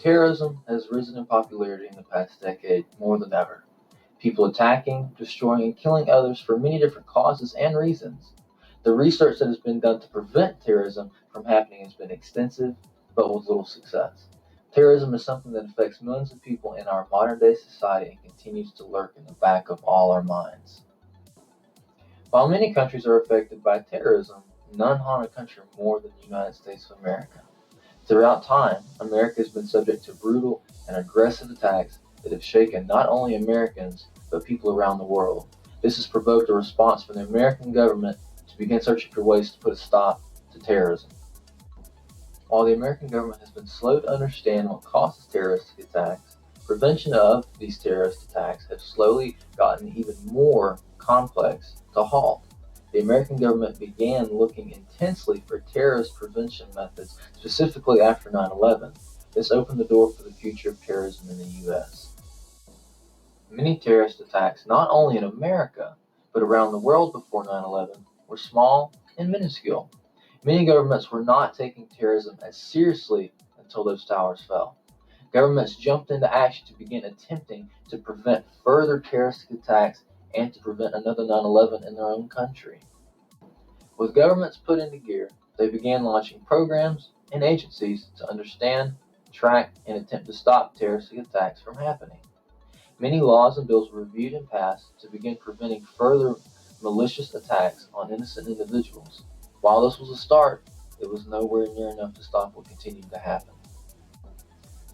Terrorism has risen in popularity in the past decade more than ever. People attacking, destroying, and killing others for many different causes and reasons. The research that has been done to prevent terrorism from happening has been extensive, but with little success. Terrorism is something that affects millions of people in our modern day society and continues to lurk in the back of all our minds. While many countries are affected by terrorism, none harm a country more than the United States of America. Throughout time, America has been subject to brutal and aggressive attacks that have shaken not only Americans, but people around the world. This has provoked a response from the American government to begin searching for ways to put a stop to terrorism. While the American government has been slow to understand what causes terroristic attacks, prevention of these terrorist attacks have slowly gotten even more complex to halt. The American government began looking intensely for terrorist prevention methods, specifically after 9/11. This opened the door for the future of terrorism in the U.S. Many terrorist attacks, not only in America, but around the world before 9/11, were small and minuscule. Many governments were not taking terrorism as seriously until those towers fell. Governments jumped into action to begin attempting to prevent further terroristic attacks and to prevent another 9/11 in their own country. With governments put into gear, they began launching programs and agencies to understand, track, and attempt to stop terroristic attacks from happening. Many laws and bills were reviewed and passed to begin preventing further malicious attacks on innocent individuals. While this was a start, it was nowhere near enough to stop what continued to happen.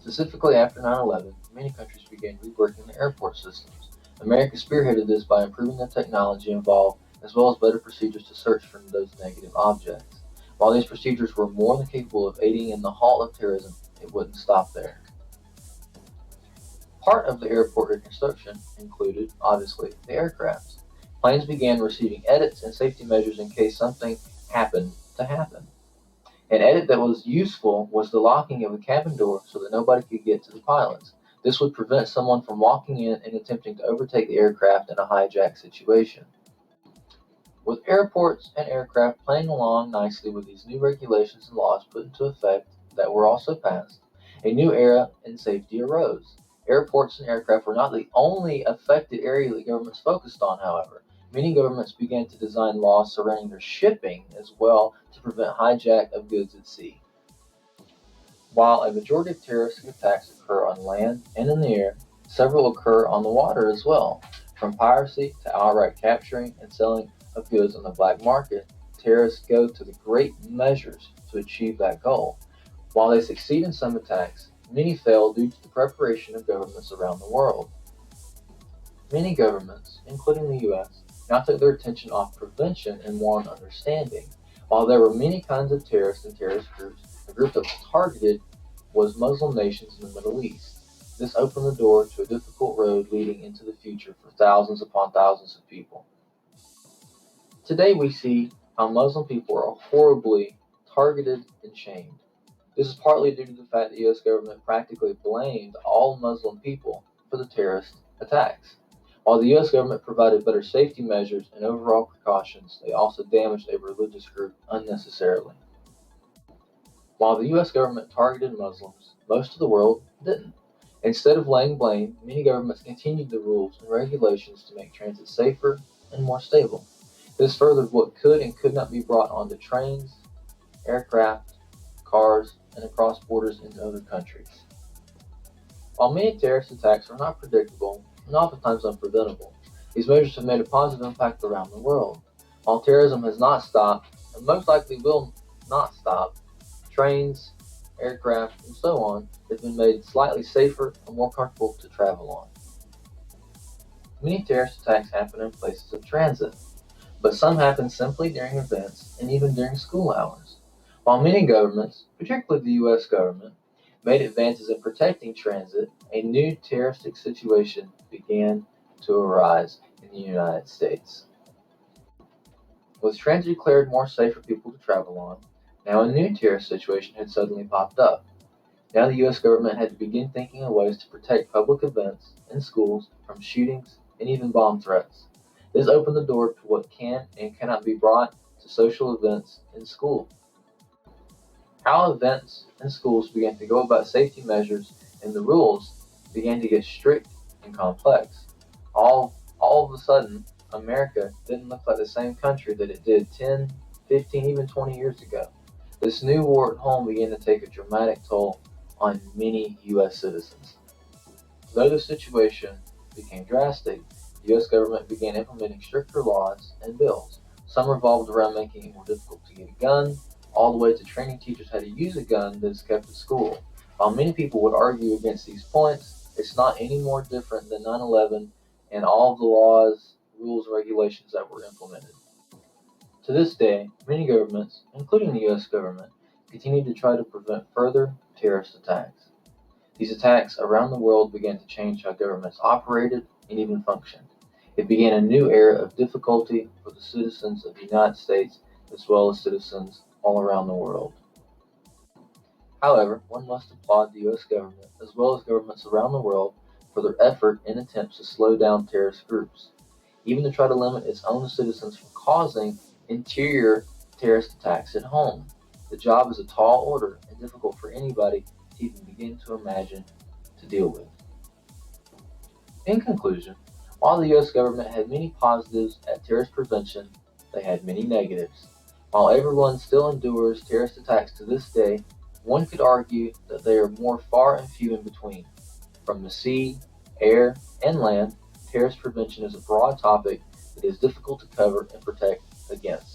Specifically after 9/11, many countries began reworking their airport systems. America spearheaded this by improving the technology involved as well as better procedures to search for those negative objects. While these procedures were more than capable of aiding in the halt of terrorism, it wouldn't stop there. Part of the airport reconstruction included, obviously, the aircraft. Planes began receiving edits and safety measures in case something happened to happen. An edit that was useful was the locking of the cabin door so that nobody could get to the pilots. This would prevent someone from walking in and attempting to overtake the aircraft in a hijack situation. With airports and aircraft playing along nicely with these new regulations and laws put into effect that were also passed, a new era in safety arose. Airports and aircraft were not the only affected area that governments focused on, however. Many governments began to design laws surrounding their shipping as well to prevent hijack of goods at sea. While a majority of terrorist attacks occur on land and in the air, several occur on the water as well. From piracy to outright capturing and selling of goods on the black market, terrorists go to the great measures to achieve that goal. While they succeed in some attacks, many fail due to the preparation of governments around the world. Many governments, including the U.S., now took their attention off prevention and more on understanding. While there were many kinds of terrorists and terrorist groups, the group that was targeted was Muslim nations in the Middle East. This opened the door to a difficult road leading into the future for thousands upon thousands of people. Today we see how Muslim people are horribly targeted and shamed. This is partly due to the fact that the U.S. government practically blamed all Muslim people for the terrorist attacks. While the U.S. government provided better safety measures and overall precautions, they also damaged a religious group unnecessarily. While the U.S. government targeted Muslims, most of the world didn't. Instead of laying blame, many governments continued the rules and regulations to make transit safer and more stable. This furthered what could and could not be brought onto trains, aircraft, cars, and across borders into other countries. While many terrorist attacks are not predictable and oftentimes unpreventable, these measures have made a positive impact around the world. While terrorism has not stopped, and most likely will not stop, trains, aircraft, and so on have been made slightly safer and more comfortable to travel on. Many terrorist attacks happen in places of transit, but some happen simply during events and even during school hours. While many governments, particularly the U.S. government, made advances in protecting transit, a new terroristic situation began to arise in the United States. With transit declared more safe for people to travel on, now a new terrorist situation had suddenly popped up. Now the U.S. government had to begin thinking of ways to protect public events and schools from shootings and even bomb threats. This opened the door to what can and cannot be brought to social events in school. How events and schools began to go about safety measures and the rules began to get strict and complex. All of a sudden, America didn't look like the same country that it did 10, 15, even 20 years ago. This new war at home began to take a dramatic toll on many U.S. citizens. Though the situation became drastic, the U.S. government began implementing stricter laws and bills. Some revolved around making it more difficult to get a gun, all the way to training teachers how to use a gun that is kept at school. While many people would argue against these points, it's not any more different than 9/11 and all of the laws, rules, and regulations that were implemented. To this day, many governments, including the U.S. government, continue to try to prevent further terrorist attacks. These attacks around the world began to change how governments operated and even functioned. It began a new era of difficulty for the citizens of the United States as well as citizens all around the world. However, one must applaud the U.S. government as well as governments around the world for their effort and attempts to slow down terrorist groups, even to try to limit its own citizens from causing interior terrorist attacks at home. The job is a tall order and difficult for anybody to even begin to imagine to deal with. In conclusion, while the U.S. government had many positives at terrorist prevention, they had many negatives. While everyone still endures terrorist attacks to this day, one could argue that they are more far and few in between. From the sea, air, and land, terrorist prevention is a broad topic that is difficult to cover and protect against.